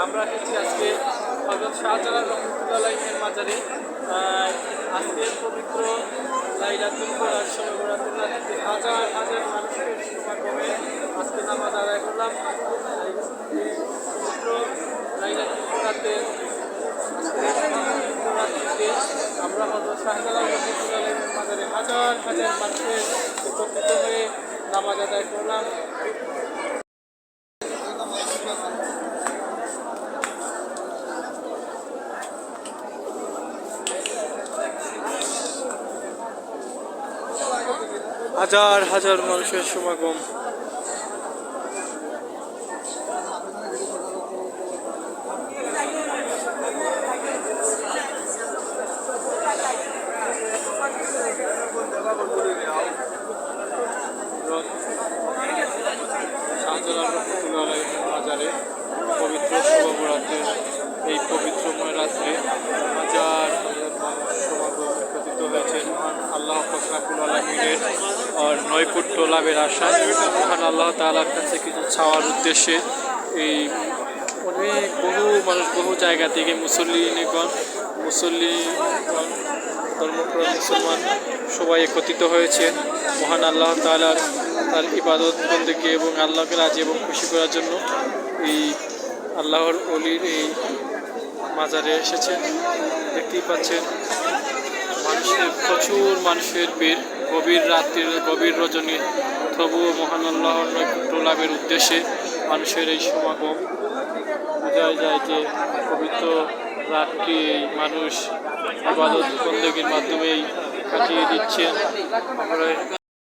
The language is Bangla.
আমরা এসেছি আজকে হযরত শাহজালাল রহমতুল্লাহ এর মাজারে। আজকে পবিত্র লাইলাতুল বরাত শবে বরাতের রাতে হাজার হাজার মানুষের সমাগমে আজকে নামাজ আদায় করলাম। পবিত্র লাইলাতুল বরাতের রাত্রিতে আমরা হযরত শাহজালাল রহমতুল্লাহ এর মাজারে হাজার হাজার মানুষের একত্রিত হয়ে নামাজ আদায় করলাম। হাজার হাজার মানুষের সমাগম। শাহজালাল রহমতুল্লাহ মাজারে পবিত্র শবে বরাতের এই পবিত্রময় রাত্রে হাজার হাজার মানুষ সমাগম একত্রিত হয়েছেন মহান আল্লাহ পাক রব্বুল আলামিনের নৈকট্য লাভের আশায়। মহান আল্লাহ তাআলার কাছে কিছু চাওয়ার উদ্দেশ্যে এই অনেক মানুষ বহু জায়গা থেকে মুসল্লিগণ ধর্মপ্রাণ মুসলমান সবাই একত্রিত হয়েছে মহান আল্লাহ তাআলার তার ইবাদত বন্দেগী এবং আল্লাহকে রাজি এবং খুশি করার জন্য এই আল্লাহর ওলির এই মাজারে এসেছেন। দেখতেই পাচ্ছেন প্রচুর মানুষের ভিড়, গভীর রাত্রির গভীর রজনী, তবুও মহান আল্লাহর নৈকট্য লাভের উদ্দেশ্যে মানুষের এই সমাগম। বোঝা যায় যে পবিত্র রাতটি এই মানুষ ইবাদত বন্দেগীর মাধ্যমেই কাটিয়ে দিচ্ছেন। আমরা